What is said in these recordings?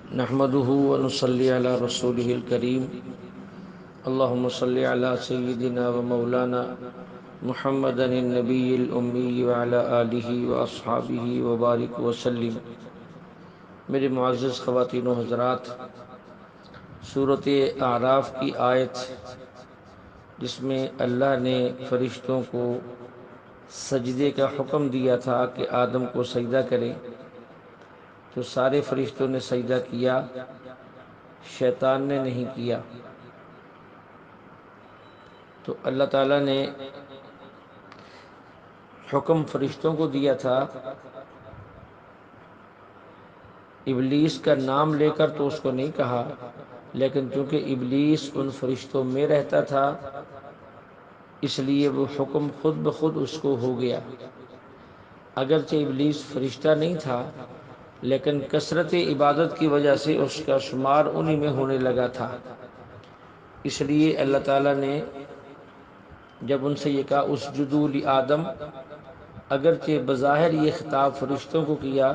نحمده ونصلي على رسوله الكريم اللهم صل على سيدنا ومولانا محمد النبي الأمي وعلى آله وأصحابه وبارك وسلم۔ میرے معزز خواتین و حضرات، سورۃ اعراف کی آیت جس میں اللہ نے فرشتوں کو سجدے کا حکم دیا تھا کہ آدم کو سجدہ کریں، تو سارے فرشتوں نے سجدہ کیا، شیطان نے نہیں کیا۔ تو اللہ تعالیٰ نے حکم فرشتوں کو دیا تھا، ابلیس کا نام لے کر تو اس کو نہیں کہا، لیکن چونکہ ابلیس ان فرشتوں میں رہتا تھا اس لیے وہ حکم خود بخود اس کو ہو گیا۔ اگرچہ ابلیس فرشتہ نہیں تھا، لیکن کثرت عبادت کی وجہ سے اس کا شمار انہی میں ہونے لگا تھا۔ اس لیے اللہ تعالیٰ نے جب ان سے یہ کہا اسجدوا لآدم، اگرچہ بظاہر یہ خطاب فرشتوں کو کیا،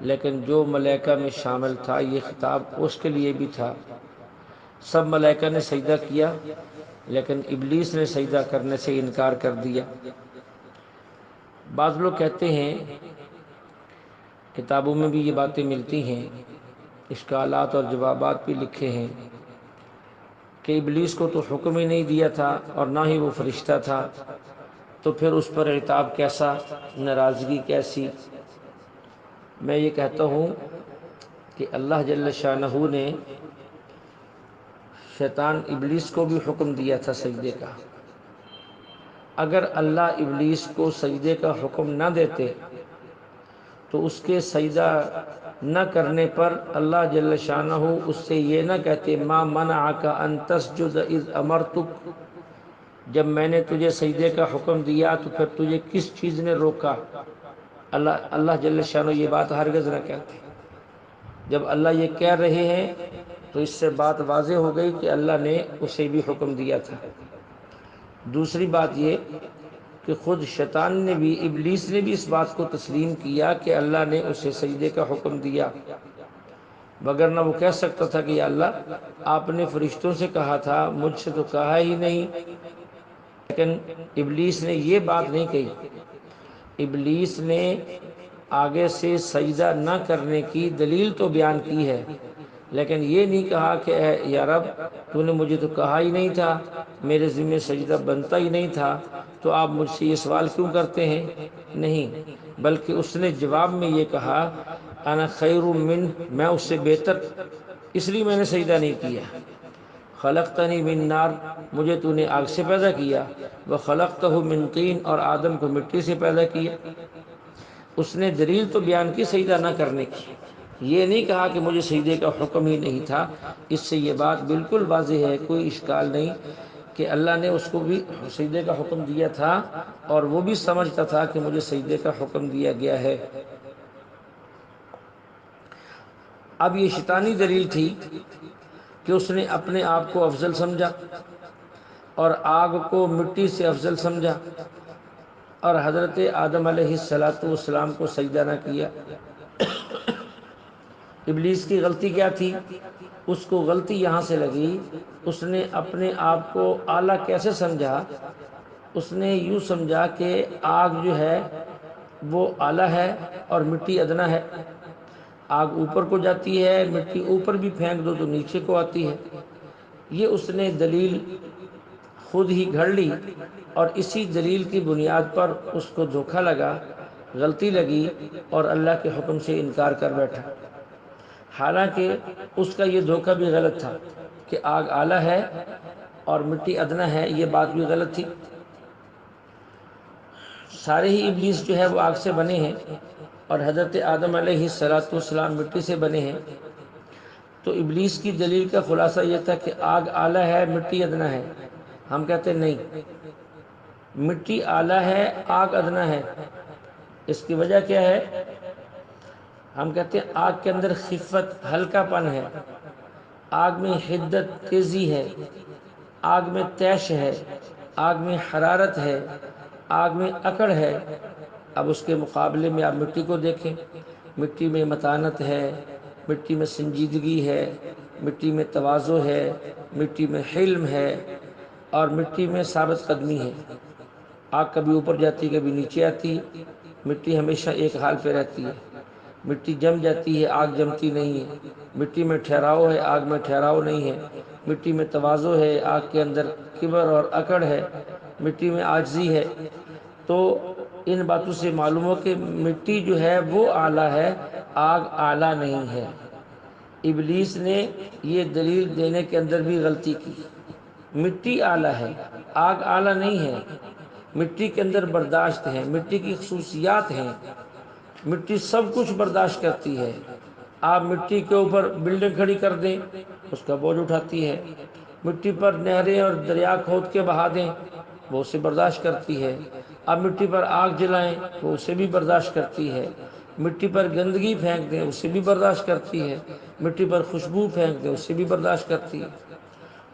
لیکن جو ملائکہ میں شامل تھا یہ خطاب اس کے لیے بھی تھا۔ سب ملائکہ نے سجدہ کیا، لیکن ابلیس نے سجدہ کرنے سے انکار کر دیا۔ بعض لوگ کہتے ہیں، کتابوں میں بھی یہ باتیں ملتی ہیں، اشکالات اور جوابات بھی لکھے ہیں کہ ابلیس کو تو حکم ہی نہیں دیا تھا اور نہ ہی وہ فرشتہ تھا، تو پھر اس پر عتاب کیسا، ناراضگی کیسی؟ میں یہ کہتا ہوں کہ اللہ جل شانہ نے شیطان ابلیس کو بھی حکم دیا تھا سجدے کا۔ اگر اللہ ابلیس کو سجدے کا حکم نہ دیتے تو اس کے سجدہ نہ کرنے پر اللہ جل شانہ اس سے یہ نہ کہتے ما منعک ان تسجد اذ امرتک، جب میں نے تجھے سجدے کا حکم دیا تو پھر تجھے کس چیز نے روکا؟ اللہ جل شانہ یہ بات ہرگز نہ کہتے۔ جب اللہ یہ کہہ رہے ہیں تو اس سے بات واضح ہو گئی کہ اللہ نے اسے بھی حکم دیا تھا۔ دوسری بات یہ کہ خود شیطان نے بھی، ابلیس نے بھی اس بات کو تسلیم کیا کہ اللہ نے اسے سجدے کا حکم دیا، وگرنہ وہ کہہ سکتا تھا کہ یا اللہ آپ نے فرشتوں سے کہا تھا، مجھ سے تو کہا ہی نہیں۔ لیکن ابلیس نے یہ بات نہیں کہی۔ ابلیس نے آگے سے سجدہ نہ کرنے کی دلیل تو بیان کی ہے، لیکن یہ نہیں کہا کہ اے یا رب تو نے مجھے تو کہا ہی نہیں تھا، میرے ذمہ سجدہ بنتا ہی نہیں تھا، تو آپ مجھ سے یہ سوال کیوں کرتے ہیں؟ نہیں، بلکہ اس نے جواب میں یہ کہا انا خیر من، میں اس سے بہتر، اس لیے میں نے سجدہ نہیں کیا۔ خلقتنی من نار، مجھے تو نے آگ سے پیدا کیا، وخلقتہ من طین، اور آدم کو مٹی سے پیدا کیا۔ اس نے دلیل تو بیان کی سجدہ نہ کرنے کی، یہ نہیں کہا کہ مجھے سجدے کا حکم ہی نہیں تھا۔ اس سے یہ بات بالکل واضح ہے، کوئی اشکال نہیں کہ اللہ نے اس کو بھی سجدے کا حکم دیا تھا اور وہ بھی سمجھتا تھا کہ مجھے سجدے کا حکم دیا گیا ہے۔ اب یہ شیطانی دلیل تھی کہ اس نے اپنے آپ کو افضل سمجھا اور آگ کو مٹی سے افضل سمجھا اور حضرت آدم علیہ السلام کو سجدہ نہ کیا۔ ابلیس کی غلطی کیا تھی؟ اس کو غلطی یہاں سے لگی، اس نے اپنے آپ کو اعلیٰ کیسے سمجھا؟ اس نے یوں سمجھا کہ آگ جو ہے وہ اعلیٰ ہے اور مٹی ادنا ہے۔ آگ اوپر کو جاتی ہے، مٹی اوپر بھی پھینک دو تو نیچے کو آتی ہے۔ یہ اس نے دلیل خود ہی گھڑ لی اور اسی دلیل کی بنیاد پر اس کو دھوکہ لگا، غلطی لگی اور اللہ کے حکم سے انکار کر بیٹھا۔ حالانکہ اس کا یہ دھوکہ بھی غلط تھا کہ آگ اعلیٰ ہے اور مٹی ادنا ہے، یہ بات بھی غلط تھی۔ سارے ہی ابلیس جو ہے وہ آگ سے بنے ہیں اور حضرت آدم علیہ السلام مٹی سے بنے ہیں، تو ابلیس کی دلیل کا خلاصہ یہ تھا کہ آگ اعلیٰ ہے، مٹی ادنا ہے۔ ہم کہتے نہیں، مٹی اعلیٰ ہے، آگ ادنا ہے۔ اس کی وجہ کیا ہے؟ ہم کہتے ہیں آگ کے اندر خفت، ہلکا پن ہے، آگ میں حدت، تیزی ہے، آگ میں تیش ہے، آگ میں حرارت ہے، آگ میں اکڑ ہے۔ اب اس کے مقابلے میں آپ مٹی کو دیکھیں، مٹی میں متانت ہے، مٹی میں سنجیدگی ہے، مٹی میں تواضع ہے، مٹی میں حلم ہے، اور مٹی میں ثابت قدمی ہے۔ آگ کبھی اوپر جاتی کبھی نیچے آتی، مٹی ہمیشہ ایک حال پہ رہتی ہے۔ مٹی جم جاتی ہے، آگ جمتی نہیں ہے۔ مٹی میں ٹھہراؤ ہے، آگ میں ٹھہراؤ نہیں ہے۔ مٹی میں تواضع ہے، آگ کے اندر کبر اور اکڑ ہے۔ مٹی میں عاجزی ہے۔ تو ان باتوں سے معلوم ہو کہ مٹی جو ہے وہ اعلیٰ ہے، آگ اعلیٰ نہیں ہے۔ ابلیس نے یہ دلیل دینے کے اندر بھی غلطی کی۔ مٹی اعلیٰ ہے، آگ اعلیٰ نہیں ہے۔ مٹی کے اندر برداشت ہے، مٹی کی خصوصیات ہیں، مٹی سب کچھ برداشت کرتی ہے۔ آپ مٹی کے اوپر بلڈنگ کھڑی کر دیں، اس کا بوجھ اٹھاتی ہے۔ مٹی پر نہریں اور دریا کھود کے بہا دیں، وہ اسے برداشت کرتی ہے۔ آپ مٹی پر آگ جلائیں، وہ اسے بھی برداشت کرتی ہے۔ مٹی پر گندگی پھینک دیں، اسے بھی برداشت کرتی ہے۔ مٹی پر خوشبو پھینک دیں، اسے بھی برداشت کرتی ہے۔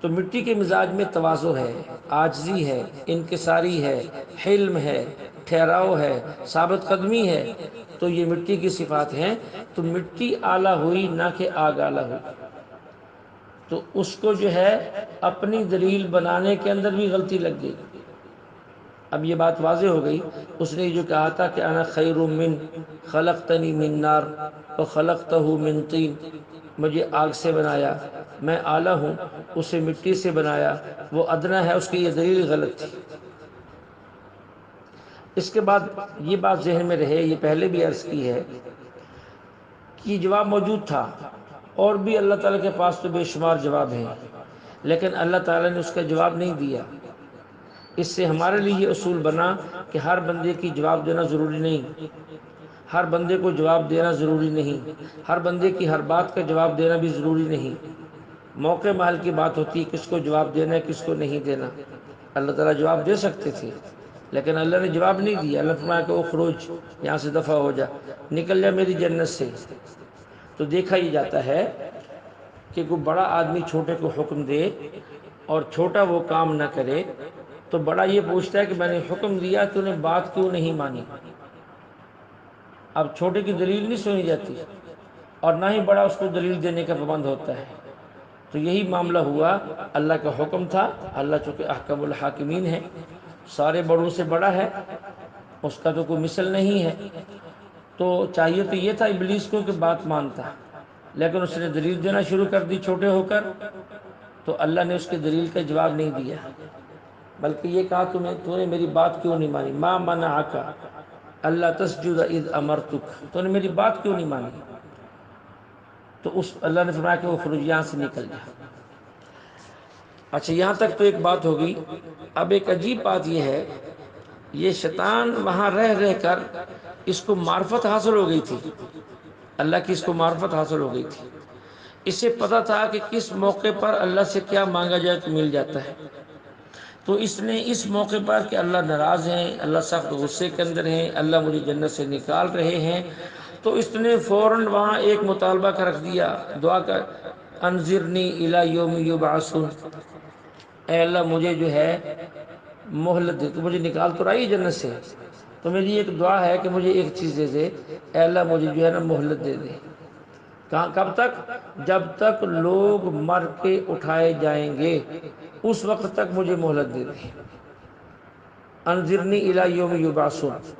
تو مٹی کے مزاج میں تواضع ہے، عاجزی ہے، انکساری ہے، حلم ہے، ٹھہراؤ ہے، ثابت قدمی ہے۔ تو یہ مٹی کی صفات ہیں۔ تو مٹی اعلیٰ ہوئی، نہ کہ آگ اعلیٰ ہوئی۔ تو اس کو جو ہے اپنی دلیل بنانے کے اندر بھی غلطی لگ گئی۔ اب یہ بات واضح ہو گئی۔ اس نے جو کہا تھا کہ انا خیر من خلقتنی من نار وخلقتہ من طین، مجھے آگ سے بنایا، میں اعلیٰ ہوں، اسے مٹی سے بنایا، وہ ادنا ہے، اس کی یہ دلیل غلط تھی۔ اس کے بعد یہ بات ذہن میں رہے، یہ پہلے بھی عرض کی ہے کہ یہ جواب موجود تھا، اور بھی اللہ تعالیٰ کے پاس تو بے شمار جواب ہیں، لیکن اللہ تعالیٰ نے اس کا جواب نہیں دیا۔ اس سے ہمارے لیے یہ اصول بنا کہ ہر بندے کی جواب دینا ضروری نہیں، ہر بندے کو جواب دینا ضروری نہیں، ہر بندے کی ہر بات کا جواب دینا بھی ضروری نہیں۔ موقع محل کی بات ہوتی ہے، کس کو جواب دینا ہے، کس کو نہیں دینا۔ اللہ تعالیٰ جواب دے سکتے تھے، لیکن اللہ نے جواب نہیں دیا۔ اللہ فرمایا کہ اخرج، یہاں سے دفع ہو جا، نکل جا میری جنت سے۔ تو دیکھا یہ جاتا ہے کہ کوئی بڑا آدمی چھوٹے کو حکم دے اور چھوٹا وہ کام نہ کرے، تو بڑا یہ پوچھتا ہے کہ میں نے حکم دیا، تو نے بات کیوں نہیں مانی؟ اب چھوٹے کی دلیل نہیں سنی جاتی، اور نہ ہی بڑا اس کو دلیل دینے کا پابند ہوتا ہے۔ تو یہی معاملہ ہوا۔ اللہ کا حکم تھا، اللہ چونکہ احکم الحاکمین ہے، سارے بڑوں سے بڑا ہے، اس کا تو کوئی مثل نہیں ہے۔ تو چاہیے تو یہ تھا ابلیس کو کہ بات مانتا، لیکن اس نے دلیل دینا شروع کر دی چھوٹے ہو کر، تو اللہ نے اس کی دلیل کا جواب نہیں دیا، بلکہ یہ کہا تو نے میری بات کیوں نہیں مانی؟ ما منعک اللہ تسجد اذ امرتک، تو نے میری بات کیوں نہیں مانی؟ تو اس اللہ نے فرمایا کہ وہ خروج، یہاں سے نکل جا۔ اچھا، یہاں تک تو ایک بات ہوگی۔ اب ایک عجیب بات یہ ہے، یہ شیطان وہاں رہ کر اس کو معرفت حاصل ہو گئی تھی، اللہ کی اس کو معرفت حاصل ہو گئی تھی۔ اسے پتہ تھا کہ کس موقع پر اللہ سے کیا مانگا جائے تو مل جاتا ہے۔ تو اس نے اس موقع پر کہ اللہ ناراض ہیں، اللہ سخت غصے کے اندر ہیں، اللہ مجھے جنت سے نکال رہے ہیں، تو اس نے فوراً وہاں ایک مطالبہ کر رکھ دیا، دعا کر، انظرنی الی یوم یبعثون، اے اللہ مجھے جو ہے مہلت دے، تو مجھے نکال تو رہی جنت سے، تو میری ایک دعا ہے کہ مجھے ایک چیز دے دے، اے اللہ مجھے جو ہے نا مہلت دے دے۔ کب تک؟ جب تک لوگ مر کے اٹھائے جائیں گے، اس وقت تک مجھے مہلت دے دے۔ انظرنی الی یوم یبعثون،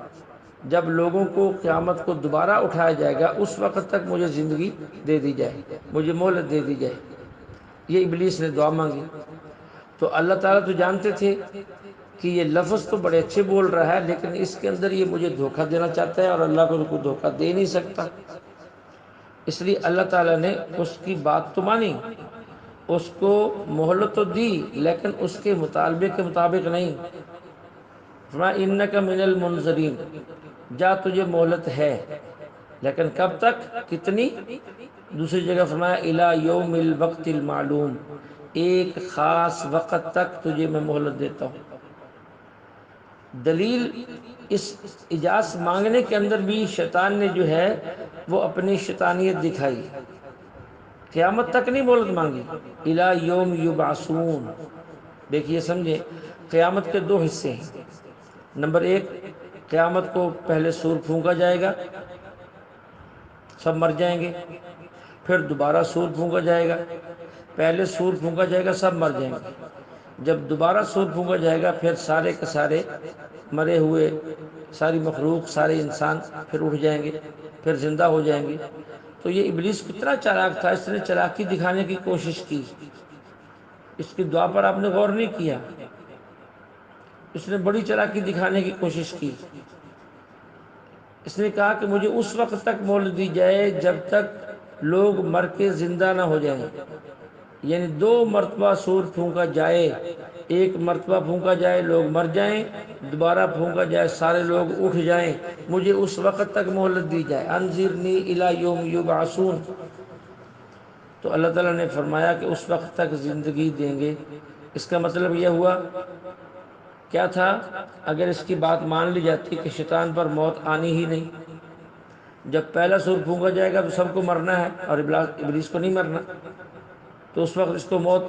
جب لوگوں کو قیامت کو دوبارہ اٹھایا جائے گا، اس وقت تک مجھے زندگی دے دی جائے، مجھے مہلت دے دی جائے۔ یہ ابلیس نے دعا مانگی۔ تو اللہ تعالیٰ تو جانتے تھے کہ یہ لفظ تو بڑے اچھے بول رہا ہے، لیکن اس کے اندر یہ مجھے دھوکہ دینا چاہتا ہے، اور اللہ کو کوئی دھوکہ دے نہیں سکتا۔ اس لیے اللہ تعالیٰ نے اس کی بات تو مانی، اس کو مہلت تو دی، لیکن اس کے مطالبے کے مطابق نہیں۔ فرمایا انک من المنظرین، جا تجھے مہلت ہے، لیکن کب تک، کتنی؟ دوسری جگہ فرمایا الی یوم الوقت المعلوم، ایک خاص وقت تک تجھے میں مہلت دیتا ہوں۔ دلیل اس اجازت مانگنے کے اندر بھی شیطان نے جو ہے وہ اپنی شیطانیت دکھائی۔ قیامت تک نہیں مہلت مانگی، الی یوم یبعثون۔ دیکھیے سمجھے، قیامت کے دو حصے ہیں۔ نمبر ایک، قیامت کو پہلے سور پھونکا جائے گا، سب مر جائیں گے، پھر دوبارہ سور پھونکا جائے گا، پہلے سور پھونکا جائے گا سب مر جائیں گے، جب دوبارہ سور پھونکا جائے گا پھر سارے کے سارے مرے ہوئے، ساری مخلوق، سارے انسان پھر اٹھ جائیں گے، پھر زندہ ہو جائیں گے۔ تو یہ ابلیس کتنا چالاک تھا، اس نے چالاکی دکھانے کی کوشش کی، اس کی دعا پر آپ نے غور نہیں کیا، اس نے بڑی چالاکی دکھانے کی کوشش کی۔ اس نے کہا کہ مجھے اس وقت تک مہلت دی جائے جب تک لوگ مر کے زندہ نہ ہو جائیں، یعنی 2 مرتبہ سور پھونکا جائے، ایک مرتبہ پھونکا جائے لوگ مر جائیں، دوبارہ پھونکا جائے سارے لوگ اٹھ جائیں، مجھے اس وقت تک مہلت دی جائے، انذرنی الی یوم یبعثون۔ تو اللہ تعالیٰ نے فرمایا کہ اس وقت تک زندگی دیں گے۔ اس کا مطلب یہ ہوا کیا تھا؟ اگر اس کی بات مان لی جاتی کہ شیطان پر موت آنی ہی نہیں، جب پہلا سور پھونکا جائے گا تو سب کو مرنا ہے اور ابلیس کو نہیں مرنا، تو اس وقت اس کو موت،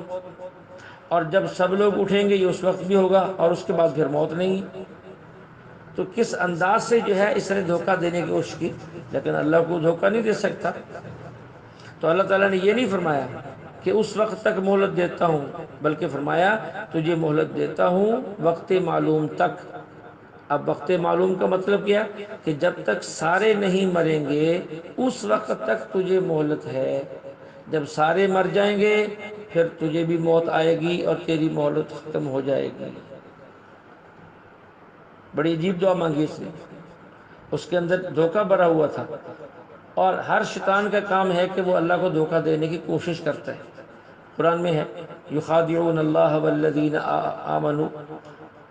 اور جب سب لوگ اٹھیں گے یہ اس وقت بھی ہوگا اور اس کے بعد پھر موت نہیں۔ تو کس انداز سے جو ہے اس نے دھوکہ دینے کی کوشش کی، لیکن اللہ کو دھوکہ نہیں دے سکتا۔ تو اللہ تعالیٰ نے یہ نہیں فرمایا کہ اس وقت تک مہلت دیتا ہوں، بلکہ فرمایا تجھے مہلت دیتا ہوں وقت معلوم تک۔ اب وقت معلوم کا مطلب کیا؟ کہ جب تک سارے نہیں مریں گے اس وقت تک تجھے مہلت ہے، جب سارے مر جائیں گے پھر تجھے بھی موت آئے گی اور تیری مہلت ختم ہو جائے گی۔ بڑی عجیب دعا مانگی اس نے، اس کے اندر دھوکہ بھرا ہوا تھا، اور ہر شیطان کا کام ہے کہ وہ اللہ کو دھوکہ دینے کی کوشش کرتا ہے۔ قرآن میں ہے یخادعون اللہ والذین آمنوا،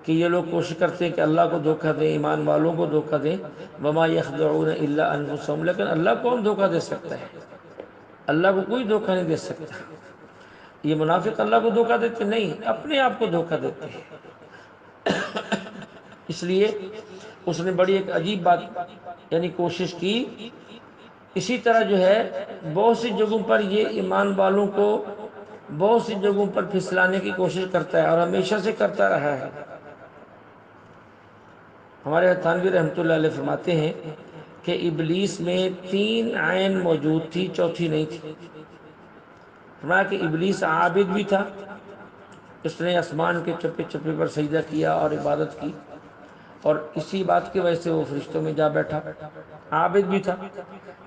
کہ یہ لوگ کوشش کرتے ہیں کہ اللہ کو دھوکہ دیں، ایمان والوں کو دھوکہ دیں، وما یخدعون الا انفسهم، لیکن اللہ کون دھوکہ دے سکتا ہے؟ اللہ کو کوئی دھوکہ نہیں دے سکتا۔ یہ منافق اللہ کو دھوکہ دیتے نہیں، اپنے آپ کو دھوکہ دیتے ہیں۔ اس لیے اس نے بڑی ایک عجیب بات یعنی کوشش کی۔ اسی طرح جو ہے بہت سی جگہوں پر یہ ایمان والوں کو بہت سی جگہوں پر پھسلانے کی کوشش کرتا ہے اور ہمیشہ سے کرتا رہا ہے۔ ہمارے تھانوی رحمۃ اللہ علیہ فرماتے ہیں کہ ابلیس میں 3 عین موجود تھی، چوتھی نہیں تھی۔ فرمایا کہ ابلیس عابد بھی تھا، اس نے آسمان کے چپے چپے پر سجدہ کیا اور عبادت کی، اور اسی بات کی وجہ سے وہ فرشتوں میں جا بیٹھا، عابد بھی تھا۔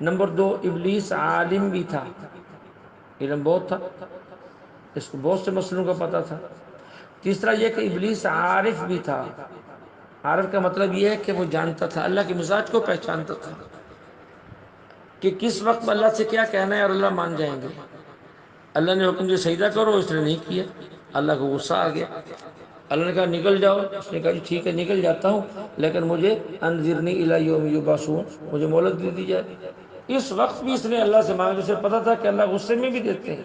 نمبر 2، ابلیس عالم بھی تھا، علم بہت تھا، اس کو بہت سے مسئلوں کا پتہ تھا۔ تیسرا یہ کہ ابلیس عارف بھی تھا۔ عارف کا مطلب یہ ہے کہ وہ جانتا تھا، اللہ کے مزاج کو پہچانتا تھا کہ کس وقت اللہ سے کیا کہنا ہے اور اللہ مان جائیں گے۔ اللہ نے حکم دیا سجدہ کرو، اس نے نہیں کیا، اللہ کو غصہ آ گیا۔ اللہ نے کہا نکل جاؤ، اس نے کہا جی ٹھیک ہے نکل جاتا ہوں، لیکن مجھے انذرنی الی یوم یبعثون، مجھے مہلت دے دی جائے۔ اس وقت بھی اس نے اللہ سے مانگا، اسے پتا تھا کہ اللہ غصے میں بھی دیتے ہیں،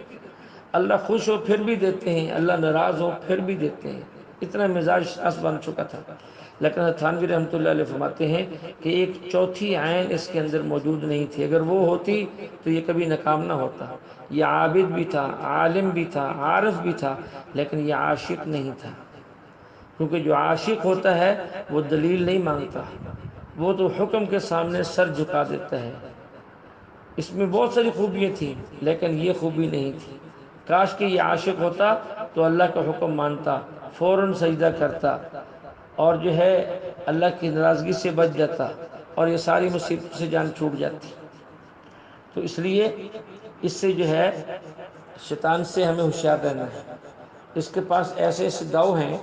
اللہ خوش ہو پھر بھی دیتے ہیں، اللہ ناراض ہو پھر بھی دیتے ہیں، اتنا مزاج اس بن چکا تھا۔ لیکن تھانوی رحمۃ اللہ علیہ فرماتے ہیں کہ ایک چوتھی عین اس کے اندر موجود نہیں تھی، اگر وہ ہوتی تو یہ کبھی ناکام نہ ہوتا۔ یہ عابد بھی تھا، عالم بھی تھا، عارف بھی تھا، لیکن یہ عاشق نہیں تھا، کیونکہ جو عاشق ہوتا ہے وہ دلیل نہیں مانگتا، وہ تو حکم کے سامنے سر جھکا دیتا ہے۔ اس میں بہت ساری خوبیاں تھیں لیکن یہ خوبی نہیں تھی۔ کاش کہ یہ عاشق ہوتا تو اللہ کا حکم مانتا، فوراً سجدہ کرتا، اور جو ہے اللہ کی ناراضگی سے بچ جاتا، اور یہ ساری مصیبت سے جان چھوٹ جاتی۔ تو اس لیے اس سے جو ہے شیطان سے ہمیں ہوشیار رہنا ہے۔ اس کے پاس ایسے ایسے داؤ ہیں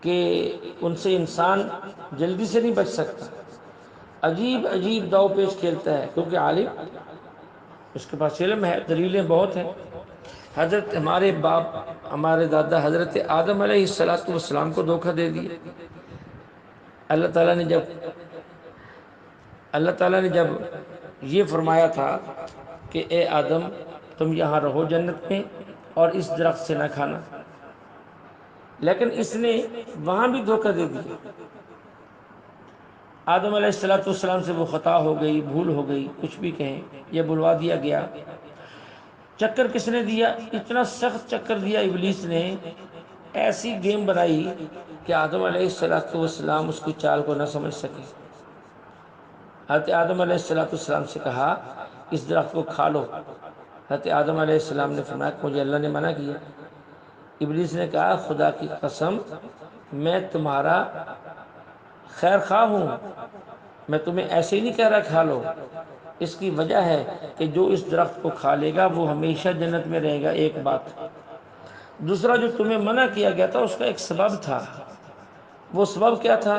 کہ ان سے انسان جلدی سے نہیں بچ سکتا، عجیب عجیب داؤ پیش کھیلتا ہے، کیونکہ عالم اس کے پاس علم ہے، دلیلیں بہت ہیں۔ حضرت ہمارے باپ، ہمارے دادا حضرت آدم علیہ السلام کو دھوکہ دے دیا۔ اللہ تعالیٰ نے جب یہ فرمایا تھا کہ اے آدم تم یہاں رہو جنت میں اور اس درخت سے نہ کھانا، لیکن اس نے وہاں بھی دھوکہ دے دیا۔ آدم علیہ السلام سے وہ خطا ہو گئی، بھول ہو گئی، کچھ بھی کہیں، یہ بلوا دیا گیا۔ چکر کس نے دیا؟ اتنا سخت چکر دیا ابلیس نے، ایسی گیم بنائی کہ آدم علیہ السلام اس کی چال کو نہ سمجھ سکے۔ حضرت آدم علیہ السلام سے کہا اس درخت کو کھا لو۔ حضرت آدم علیہ السلام نے فرمایا کہ مجھے اللہ نے منع کیا۔ ابلیس نے کہا خدا کی قسم میں تمہارا خیر خواہ ہوں، میں تمہیں ایسے ہی نہیں کہہ رہا کھا لو۔ اس کی وجہ ہے کہ جو اس درخت کو کھا لے گا وہ ہمیشہ جنت میں رہے گا، ایک بات۔ دوسرا جو تمہیں منع کیا گیا تھا اس کا ایک سبب تھا۔ وہ سبب کیا تھا؟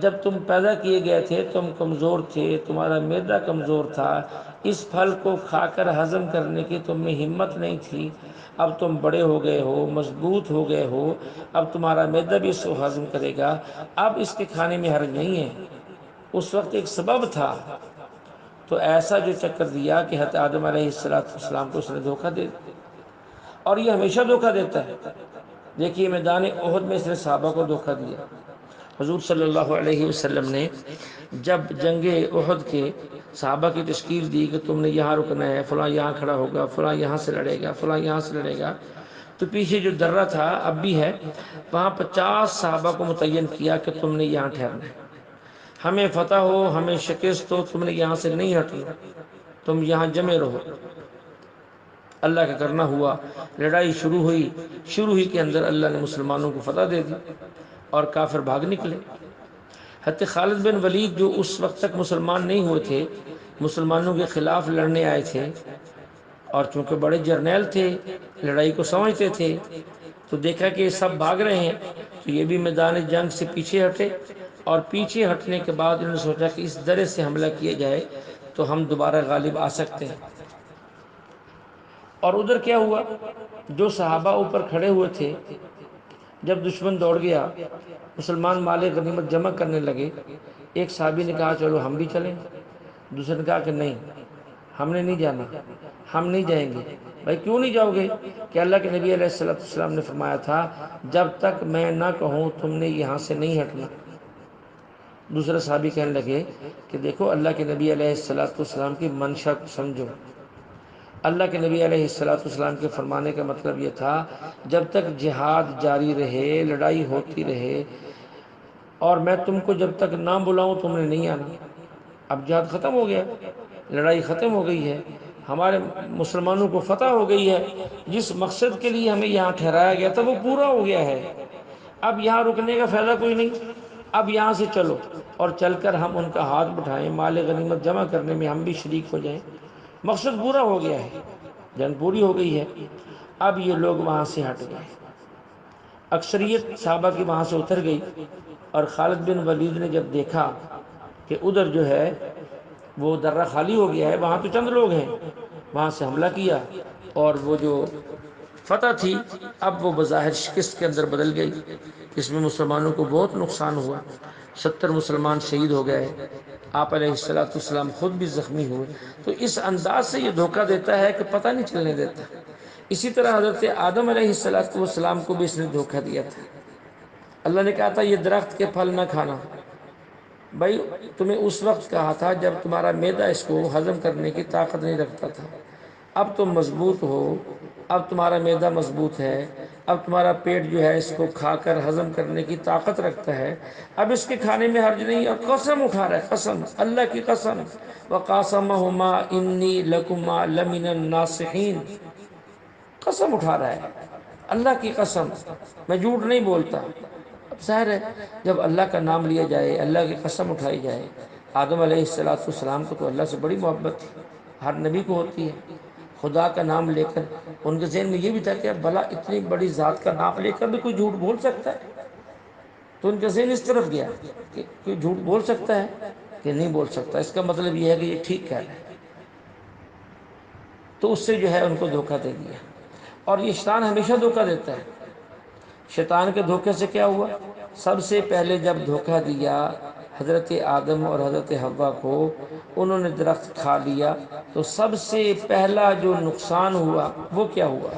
جب تم پیدا کیے گئے تھے تم کمزور تھے، تمہارا معدہ کمزور تھا، اس پھل کو کھا کر ہضم کرنے کی تم میں ہمت نہیں تھی۔ اب تم بڑے ہو گئے ہو، مضبوط ہو گئے ہو، اب تمہارا معدہ بھی اس کو ہضم کرے گا، اب اس کے کھانے میں حرج نہیں ہے۔ اس وقت ایک سبب تھا، تو ایسا جو چکر دیا کہ حضرت آدم علیہ السلام کو اس نے دھوکہ دے دیا، اور یہ ہمیشہ دھوکہ دیتا ہے۔ دیکھیے میدان احد میں اس نے صحابہ کو دھوکہ دیا۔ حضور صلی اللہ علیہ وسلم نے جب جنگ احد کے صحابہ کی تشکیل دی کہ تم نے یہاں رکنا ہے، فلاں یہاں کھڑا ہوگا، فلاں یہاں سے لڑے گا، فلاں یہاں سے لڑے گا، تو پیچھے جو درہ تھا اب بھی ہے، وہاں 50 صحابہ کو متعین کیا کہ تم نے یہاں ٹھہرنا ہے، ہمیں فتح ہو ہمیں شکست ہو تم نے یہاں سے نہیں ہٹنا، تم یہاں جمے رہو۔ اللہ کا کرنا ہوا، لڑائی شروع ہوئی کے اندر اللہ نے مسلمانوں کو فتح دے دی اور کافر بھاگ نکلے۔ حضرت خالد بن ولید جو اس وقت تک مسلمان نہیں ہوئے تھے، مسلمانوں کے خلاف لڑنے آئے تھے، اور چونکہ بڑے جرنیل تھے، لڑائی کو سمجھتے تھے، تو دیکھا کہ سب بھاگ رہے ہیں، تو یہ بھی میدان جنگ سے پیچھے ہٹے، اور پیچھے ہٹنے کے بعد انہوں نے سوچا کہ اس درے سے حملہ کیا جائے تو ہم دوبارہ غالب آ سکتے ہیں۔ اور ادھر کیا ہوا، جو صحابہ اوپر کھڑے ہوئے تھے، جب دشمن دوڑ گیا، مسلمان مال غنیمت جمع کرنے لگے، ایک صحابی نے کہا چلو ہم بھی چلیں، دوسرے نے کہا کہ نہیں ہم نے نہیں جانا، ہم نہیں جائیں گے۔ بھائی کیوں نہیں جاؤ گے؟ کہ اللہ کے نبی علیہ السلام نے فرمایا تھا جب تک میں نہ کہوں تم نے یہاں سے نہیں ہٹنا۔ دوسرے صحابی کہنے لگے کہ دیکھو اللہ کے نبی علیہ السلام کی منشا کو سمجھو۔ اللہ کے نبی علیہ السلام کے فرمانے کا مطلب یہ تھا جب تک جہاد جاری رہے، لڑائی ہوتی رہے، اور میں تم کو جب تک نہ بلاؤں تم نے نہیں آنا۔ اب جہاد ختم ہو گیا، لڑائی ختم ہو گئی ہے، ہمارے مسلمانوں کو فتح ہو گئی ہے، جس مقصد کے لیے ہمیں یہاں ٹھہرایا گیا تھا وہ پورا ہو گیا ہے، اب یہاں رکنے کا فائدہ کوئی نہیں، اب یہاں سے چلو اور چل کر ہم ان کا ہاتھ بٹھائیں، مال غنیمت جمع کرنے میں ہم بھی شریک ہو جائیں۔ مقصد پورا ہو گیا ہے، جنگ پوری ہو گئی ہے، اب یہ لوگ وہاں سے ہٹ گئے، اکثریت صحابہ کی وہاں سے اتر گئی، اور خالد بن ولید نے جب دیکھا کہ ادھر جو ہے وہ درہ خالی ہو گیا ہے، وہاں تو چند لوگ ہیں، وہاں سے حملہ کیا، اور وہ جو فتح تھی اب وہ بظاہر شکست کے اندر بدل گئی، اس میں مسلمانوں کو بہت نقصان ہوا، 70 مسلمان شہید ہو گئے، آپ علیہ السلام خود بھی زخمی ہوئے۔ تو اس انداز سے یہ دھوکہ دیتا ہے کہ پتہ نہیں چلنے دیتا۔ اسی طرح حضرت آدم علیہ السلام کو بھی اس نے دھوکہ دیا تھا۔ اللہ نے کہا تھا یہ درخت کے پھل نہ کھانا، بھائی تمہیں اس وقت کہا تھا جب تمہارا معدہ اس کو ہضم کرنے کی طاقت نہیں رکھتا تھا، اب تم مضبوط ہو، اب تمہارا معدہ مضبوط ہے، اب تمہارا پیٹ جو ہے اس کو کھا کر ہضم کرنے کی طاقت رکھتا ہے، اب اس کے کھانے میں حرج نہیں۔ اور قسم اٹھا رہا ہے، قسم، اللہ کی قسم، وَقَاسَمَهُمَا إِنِّي لَكُمَا لَمِنَ النَّاصِحِينَ، قسم اٹھا رہا ہے، اللہ کی قسم، میں جھوٹ نہیں بولتا۔ اب ظاہر ہے جب اللہ کا نام لیا جائے، اللہ کی قسم اٹھائی جائے، آدم علیہ السلام کو تو اللہ سے بڑی محبت تھی، ہر نبی کو ہوتی ہے، خدا کا نام لے کر ان کے ذہن میں یہ بھی تھا کہ بھلا اتنی بڑی ذات کا نام لے کر بھی کوئی جھوٹ بول سکتا ہے، تو ان کا ذہن اس طرف گیا کہ کوئی جھوٹ بول سکتا ہے کہ نہیں بول سکتا، اس کا مطلب یہ ہے کہ یہ ٹھیک کہہ رہا ہے، تو اس سے جو ہے ان کو دھوکہ دے دیا۔ اور یہ شیطان ہمیشہ دھوکہ دیتا ہے۔ شیطان کے دھوکے سے کیا ہوا؟ سب سے پہلے جب دھوکہ دیا حضرت آدم اور حضرت حوا کو، انہوں نے درخت کھا لیا، تو سب سے پہلا جو نقصان ہوا وہ کیا ہوا؟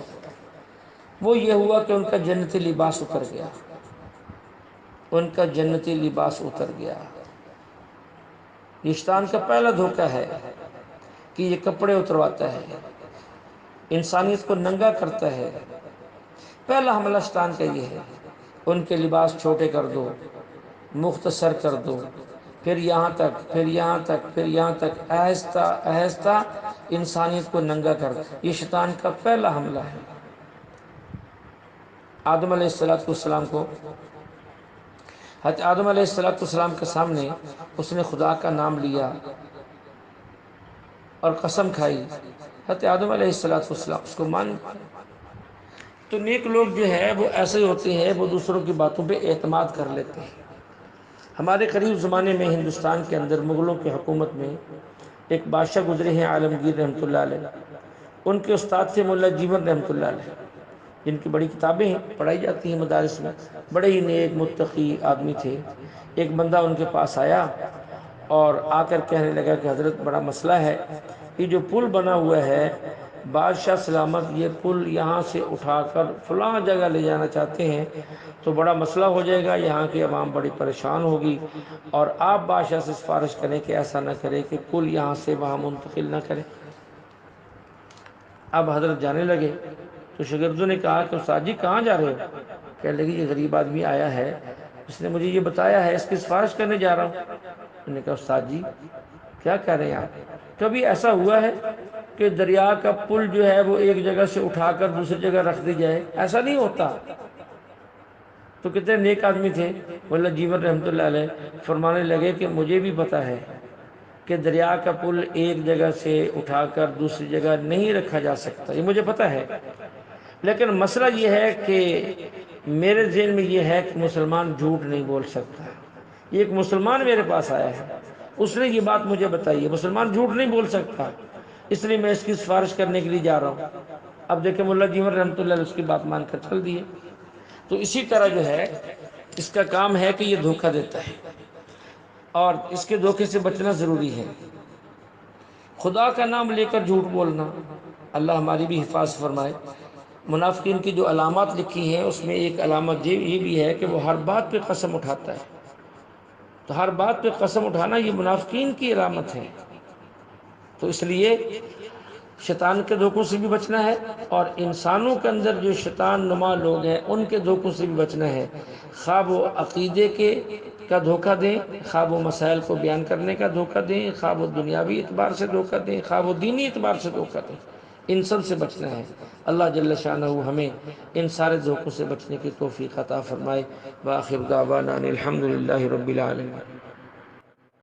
وہ یہ ہوا کہ ان کا جنتی لباس اتر گیا، ان کا جنتی لباس اتر گیا۔ یہ شیطان کا پہلا دھوکہ ہے کہ یہ کپڑے اترواتا ہے، انسانیت کو ننگا کرتا ہے۔ پہلا حملہ شیطان کا یہ ہے، ان کے لباس چھوٹے کر دو، مختصر کر دو، پھر یہاں تک، پھر یہاں تک، پھر یہاں تک، آہستہ آہستہ انسانیت کو ننگا کر۔ یہ شیطان کا پہلا حملہ ہے۔ آدم علیہ السلام کو، حضرت آدم علیہ السلام کے سامنے اس نے خدا کا نام لیا اور قسم کھائی۔ حضرت آدم علیہ السلام اس کو مان۔ تو نیک لوگ جو ہے وہ ایسے ہوتے ہیں، وہ دوسروں کی باتوں پہ اعتماد کر لیتے ہیں۔ ہمارے قریب زمانے میں ہندوستان کے اندر مغلوں کی حکومت میں ایک بادشاہ گزرے ہیں، عالمگیر رحمۃ اللہ علیہ۔ ان کے استاد تھے ملا جیون رحمۃ اللہ علیہ، جن کی بڑی کتابیں ہیں، پڑھائی جاتی ہیں مدارس میں۔ بڑے ہی نیک متقی آدمی تھے۔ ایک بندہ ان کے پاس آیا اور آ کر کہنے لگا کہ حضرت بڑا مسئلہ ہے، یہ جو پل بنا ہوا ہے، بادشاہ سلامت یہ پل یہاں سے اٹھا کر فلاں جگہ لے جانا چاہتے ہیں، تو بڑا مسئلہ ہو جائے گا، یہاں کی عوام بڑی پریشان ہوگی، اور آپ بادشاہ سے سفارش کریں کہ ایسا نہ کرے کہ پل یہاں سے وہاں منتقل نہ کرے۔ اب حضرت جانے لگے تو شاگردوں نے کہا کہ استاد جی کہاں جا رہے ہو؟ کہنے لگے یہ غریب آدمی آیا ہے، اس نے مجھے یہ بتایا ہے، اس کی سفارش کرنے جا رہا ہوں۔ انہوں نے کہا استاد جی کیا کہہ رہے ہیں آپ؟ کبھی ایسا ہوا ہے کہ دریا کا پل جو ہے وہ ایک جگہ سے اٹھا کر دوسری جگہ رکھ دی جائے؟ ایسا نہیں ہوتا۔ تو کتنے نیک آدمی تھے مولا جیون رحمۃ اللہ علیہ، فرمانے لگے کہ مجھے بھی پتہ ہے کہ دریا کا پل ایک جگہ سے اٹھا کر دوسری جگہ نہیں رکھا جا سکتا، یہ مجھے پتہ ہے، لیکن مسئلہ یہ ہے کہ میرے ذہن میں یہ ہے کہ مسلمان جھوٹ نہیں بول سکتا۔ یہ ایک مسلمان میرے پاس آیا ہے، اس نے یہ بات مجھے بتائی ہے، مسلمان جھوٹ نہیں بول سکتا، اس لیے میں اس کی سفارش کرنے کے لیے جا رہا ہوں۔ اب دیکھیں مولا جیون رحمۃ اللہ علیہ اس کی بات مان کر چل دیے۔ تو اسی طرح جو ہے اس کا کام ہے کہ یہ دھوکہ دیتا ہے، اور اس کے دھوکے سے بچنا ضروری ہے۔ خدا کا نام لے کر جھوٹ بولنا، اللہ ہماری بھی حفاظت فرمائے۔ منافقین کی جو علامات لکھی ہیں اس میں ایک علامت یہ بھی ہے کہ وہ ہر بات پہ قسم اٹھاتا ہے۔ تو ہر بات پہ قسم اٹھانا یہ منافقین کی علامت ہے۔ تو اس لیے شیطان کے دھوکوں سے بھی بچنا ہے، اور انسانوں کے اندر جو شیطان نما لوگ ہیں ان کے دھوکوں سے بھی بچنا ہے۔ خواہ وہ عقیدے کا دھوکہ دیں، خواہ وہ مسائل کو بیان کرنے کا دھوکہ دیں، خواہ وہ دنیاوی اعتبار سے دھوکہ دیں، خواہ وہ دینی اعتبار سے دھوکہ دیں، ان سب سے بچنا ہے۔ اللہ جل شانہ ہمیں ان سارے دھوکوں سے بچنے کی توفیق عطا فرمائے۔ وآخر دعوانا الحمدللہ رب العالمین۔